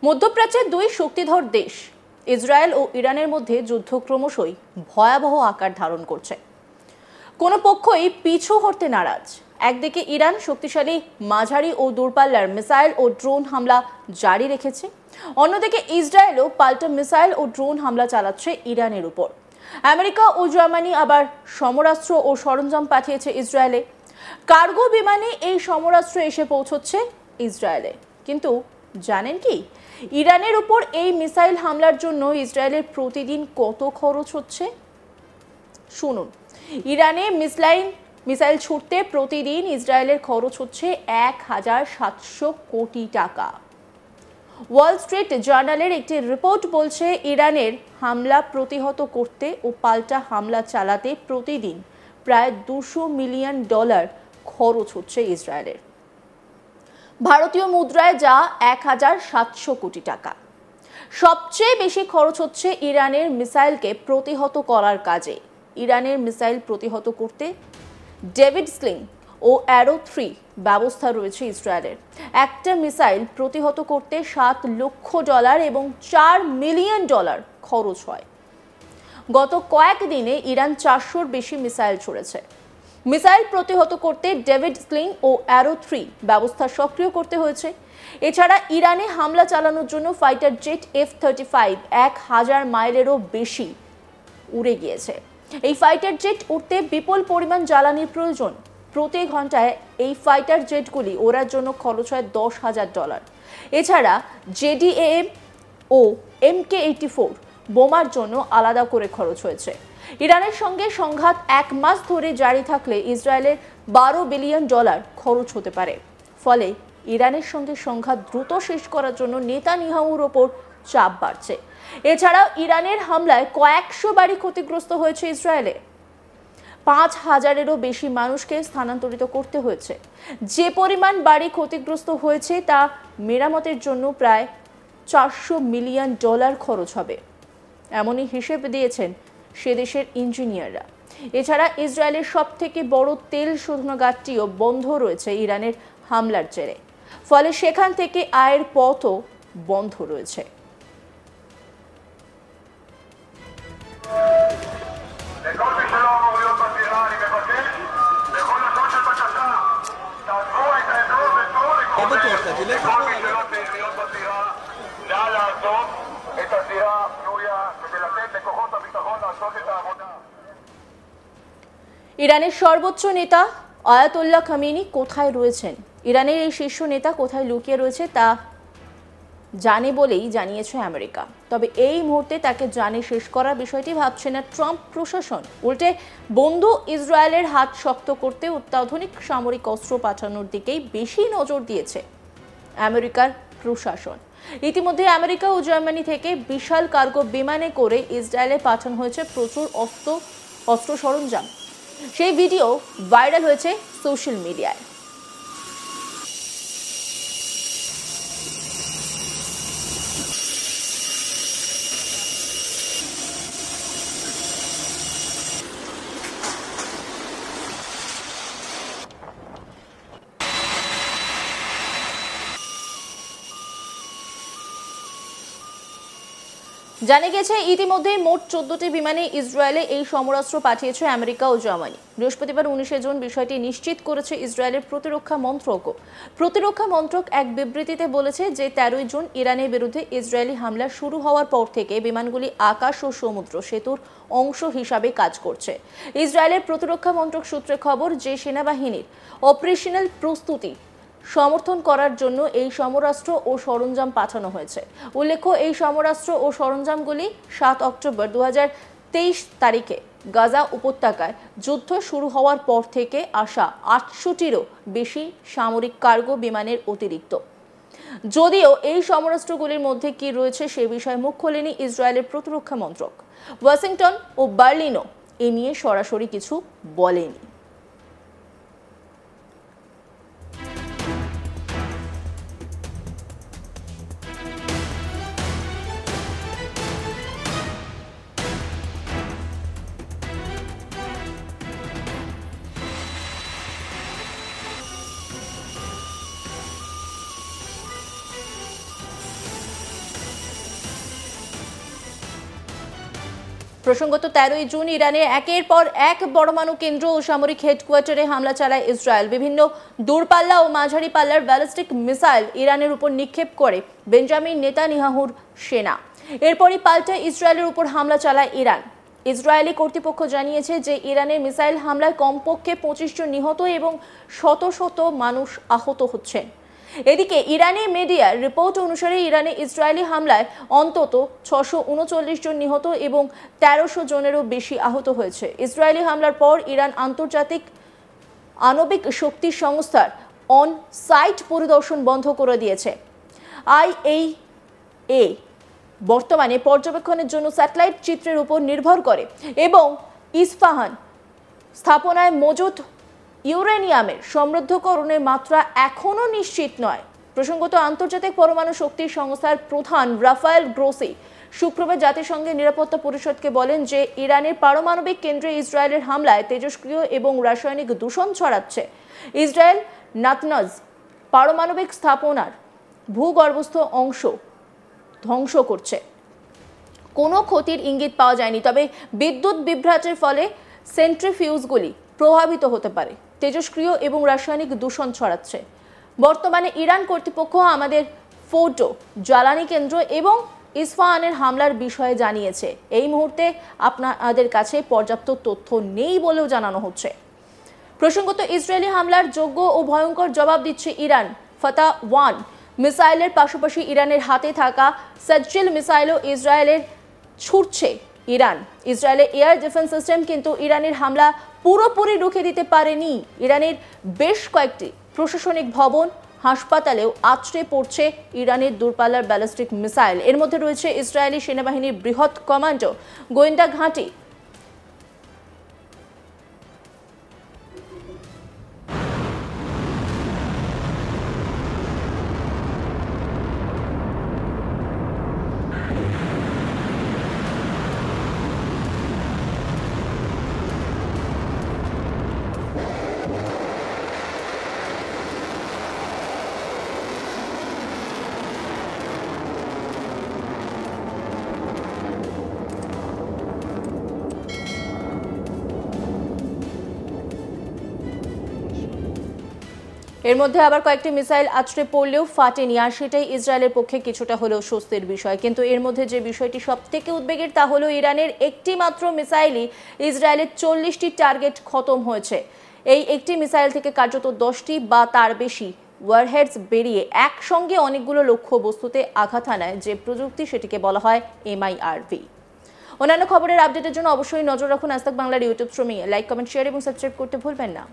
মধ্যপ্রাচ্যের দুই শক্তিধর দেশ ইসরায়েল ও ইরানের মধ্যে যুদ্ধ ক্রমশই ভয়াবহ আকার ধারণ করছে। কোনো পক্ষই পিছু হটতে নারাজ। একদিকে ইরান শক্তিশালী মাঝারি ও দূরপাল্লার মিসাইল ও ড্রোন হামলা জারি রেখেছে, অন্যদিকে ইসরায়েলও পাল্টা মিসাইল ও ড্রোন হামলা চালাচ্ছে ইরানের উপর। আমেরিকা ও জার্মানি আবার সমরাস্ত্র ও সরঞ্জাম পাঠিয়েছে ইসরায়েলে। কার্গো বিমানে এই সমরাস্ত্র এসে পৌঁছচ্ছে ইসরায়েলে। কিন্তু জানেন কি, ইরানের উপর এই মিসাইল হামলার জন্য ইসরায়েলের প্রতিদিন কত খরচ হচ্ছে? শুনুন, ইরানে মিসাইল ছুটতে প্রতিদিন ইসরায়েলের খরচ হচ্ছে 1700 কোটি টাকা। ওয়াল স্ট্রিট জার্নালের একটি রিপোর্ট বলছে, ইরানের হামলা প্রতিহত করতে ও পাল্টা হামলা চালাতে প্রতিদিন প্রায় $200 মিলিয়ন খরচ হচ্ছে ইসরায়েলের। ভারতীয় মুদ্রায় যা 1700 কোটি টাকা। সবচেয়ে বেশি খরচ হচ্ছে ইরানের মিসাইলকে প্রতিহত করার কাজে। ইরানের মিসাইল প্রতিহত করতে ডেভিড স্লিং ও অ্যারো 3 ব্যবস্থা রয়েছে ইসরায়েলের। একটা মিসাইল প্রতিহত করতে $7 লক্ষ এবং $4 মিলিয়ন খরচ হয়। গত কয়েকদিনে ইরান 400-র বেশি মিসাইল ছুড়েছে। মিসাইল প্রতিহত করতে ডেভিড স্লিং ও অ্যারো 3 ব্যবস্থা সক্রিয় করতে হয়েছে। এছাড়া ইরানে হামলা চালানোর জন্য ফাইটার জেট F-35 1000 মাইলেরও বেশি উড়ে গিয়েছে। এই ফাইটার জেট উঠতে বিপুল পরিমাণ জ্বালানির প্রয়োজন। প্রতি ঘন্টায় এই ফাইটার জেটগুলি ওড়ার জন্য খরচ হয় $10,000। এছাড়া JDAM ও MK-84 বোমার জন্য আলাদা করে খরচ হয়েছে। ইরানের সঙ্গে সংঘাত 1 মাস ধরে জারি থাকলে ইসরায়েলের $12 বিলিয়ন খরচ হতে পারে। ফলে ইরানের সঙ্গে সংঘাত দ্রুত শেষ করার জন্য নেতানিয়াহুর ওপর চাপ বাড়ছে। এছাড়াও ইরানের হামলায় কয়েকশো বাড়ি ক্ষতিগ্রস্ত হয়েছে ইসরায়েলে। 5000-এরও বেশি মানুষকে স্থানান্তরিত করতে হয়েছে। যে পরিমাণ বাড়ি ক্ষতিগ্রস্ত হয়েছে তা মেরামতের জন্য প্রায় $400 মিলিয়ন খরচ হবে, এমনই হিসেব দিয়েছেন সে দেশের ইঞ্জিনিয়াররা। এছাড়া ইসরায়েলের সবথেকে বড় তেল শোধনাগারটিও বন্ধ রয়েছে ইরানের হামলার জেরে। ফলে সেখান থেকে আয়ের পথও বন্ধ রয়েছে। ইরানের সর্বোচ্চ নেতা আয়াতুল্লাহ খামেনি কোথায় রয়েছেন? ইরানের এই শীর্ষ নেতা কোথায় লুকিয়ে রয়েছে তা জানে বলেই জানিয়েছে আমেরিকা। তবে এই মুহূর্তে তাকে জানে শেষ করার বিষয়টি ভাবছে না ট্রাম্প প্রশাসন। উল্টে বন্ধু ইসরায়েলের হাত শক্ত করতে অত্যাধুনিক সামরিক অস্ত্র পাঠানোর দিকেই বেশি নজর দিয়েছে আমেরিকার প্রশাসন। ইতিমধ্যে আমেরিকা ও জার্মানি থেকে বিশাল কার্গো বিমানে করে ইসরায়েলে পাঠানো হয়েছে প্রচুর অস্ত্র সরঞ্জাম। সেই ভিডিও ভাইরাল হয়েছে সোশ্যাল মিডিয়ায়। জানা গেছে, ইতিমধ্যে মোট 14টি বিমানে ইসরায়েলে এই সমরাস্ত্র পাঠিয়েছে আমেরিকা ও জার্মানি। বৃহস্পতিবার 19 জুন বিষয়টি নিশ্চিত করেছে ইসরায়েলের প্রতিরক্ষা মন্ত্রকও। প্রতিরক্ষা মন্ত্রক এক বিবৃতিতে বলেছে যে 13 জুন ইরানের বিরুদ্ধে ইসরায়েলি হামলা শুরু হওয়ার পর থেকে বিমানগুলি আকাশ ও সমুদ্র সেতুর অংশ হিসাবে কাজ করছে। ইসরায়েলের প্রতিরক্ষা মন্ত্রক সূত্রে খবর যে সেনাবাহিনীর অপারেশনাল প্রস্তুতি সমর্থন করার জন্য এই সমরাস্ত্র ও সরঞ্জাম পাঠানো হয়েছে। উল্লেখ্য, এই সমরাস্ত্র ও সরঞ্জামগুলি 7 অক্টোবর 2023 তারিখে গাজা উপত্যকায় যুদ্ধ শুরু হওয়ার পর থেকে আসা 800টিরও বেশি সামরিক কার্গো বিমানের অতিরিক্ত। যদিও এই সমরাস্ত্রগুলির মধ্যে কি রয়েছে সে বিষয়ে মুখ খোলেনি ইসরায়েলের প্রতিরক্ষা মন্ত্রক। ওয়াশিংটন ও বার্লিনও এ নিয়ে সরাসরি কিছু বলেনি। প্রসঙ্গত 13ই জুন ইরানে একের পর এক পরমাণু কেন্দ্র ও সামরিক হেডকোয়ার্টারে হামলা চালায় ইসরায়েল। বিভিন্ন দূরপাল্লা ও মাঝারি পাল্লার ব্যালিস্টিক মিসাইল ইরানের উপর নিক্ষেপ করে বেঞ্জামিন নেতানিয়াহুর সেনা। এরপরই পাল্টা ইসরায়েলের উপর হামলা চালায় ইরান। ইসরায়েলি কর্তৃপক্ষ জানিয়েছে যে ইরানের মিসাইল হামলায় কমপক্ষে 25 জন নিহত এবং শত শত মানুষ আহত হচ্ছেন। এদিকে ইরানি মিডিয়ার রিপোর্ট অনুসারে ইরানে ইসরায়েলি হামলায় অন্তত 639 জন নিহত এবং 1300 জনেরও বেশি আহত হয়েছে। ইসরায়েলি হামলার পর ইরান আন্তর্জাতিক আণবিক শক্তি সংস্থার অন সাইট পরিদর্শন বন্ধ করে দিয়েছে। IAEA বর্তমানে পর্যবেক্ষণের জন্য স্যাটেলাইট চিত্রের উপর নির্ভর করে এবং ইস্পাহান স্থাপনায় মজুদ ইউরেনিয়ামের সমৃদ্ধকরণের মাত্রা এখনও নিশ্চিত নয়। প্রসঙ্গত আন্তর্জাতিক পরমাণু শক্তি সংস্থার প্রধান রাফায়েল গ্রোসি শুক্রবার জাতিসংঘের নিরাপত্তা পরিষদকে বলেন যে ইরানের পারমাণবিক কেন্দ্রে ইসরায়েলের হামলায় তেজস্ক্রিয় এবং রাসায়নিক দূষণ ছড়াচ্ছে। ইসরায়েল নাতনাজ পারমাণবিক স্থাপনার ভূগর্ভস্থ অংশ ধ্বংস করছে। কোনো ক্ষতির ইঙ্গিত পাওয়া যায়নি, তবে বিদ্যুৎ বিভ্রাটের ফলে সেন্ট্রিফিউজগুলি প্রভাবিত হতে পারে। তেজস্ক্রিয় এবং রাসায়নিক দূষণ ছড়াচ্ছে। বর্তমানে ইরান কর্তৃপক্ষ আমাদের ফোটো জ্বালানি কেন্দ্র এবং ইস্পাহানের হামলার বিষয়ে জানিয়েছে। এই মুহূর্তে আপনাদের কাছে পর্যাপ্ত তথ্য নেই বলেও জানানো হচ্ছে। প্রসঙ্গত ইসরায়েলি হামলার যোগ্য ও ভয়ঙ্কর জবাব দিচ্ছে ইরান। ফাতা-1 মিসাইলের পাশাপাশি ইরানের হাতে থাকা সাজ্জিল মিসাইলও ইসরায়েলের ছুটছে ইরান। ইসরায়েলের এয়ার ডিফেন্স সিস্টেম কিন্তু ইরানের হামলা পুরোপুরি রুখে দিতে পারেনি। ইরানের বেশ কয়েকটি প্রশাসনিক ভবন, হাসপাতালেও আছড়ে পড়ছে ইরানের দূরপাল্লার ব্যালিস্টিক মিসাইল। এর মধ্যে রয়েছে ইসরায়েলি সেনাবাহিনীর বৃহৎ কমান্ডো গোয়েন্দা ঘাঁটি। এর মধ্যে আবার কয়েকটি মিসাইল আছড়ে পড়লেও ফাটেনি, আর সেটাই ইসরায়েলের পক্ষে কিছুটা হলেও স্বস্তির বিষয়। কিন্তু এর মধ্যে যে বিষয়টি সবথেকে উদ্বেগের তা হলো ইরানের একটি মাত্র মিসাইলই ইসরায়েলের 40টি টার্গেট খতম হয়েছে। এই একটি মিসাইল থেকে কার্যত 10টি বা তার বেশি ওয়ারহেডস বেরিয়ে একসঙ্গে অনেকগুলো লক্ষ্য বস্তুতে আঘাত হানায় যে প্রযুক্তি, সেটিকে বলা হয় MIRV। অন্যান্য খবরের আপডেটের জন্য অবশ্যই নজর রাখুন আজ তাক বাংলার ইউটিউব স্ট্রিমিংয়ে। লাইক, কমেন্ট, শেয়ার এবং সাবস্ক্রাইব করতে ভুলবেন না।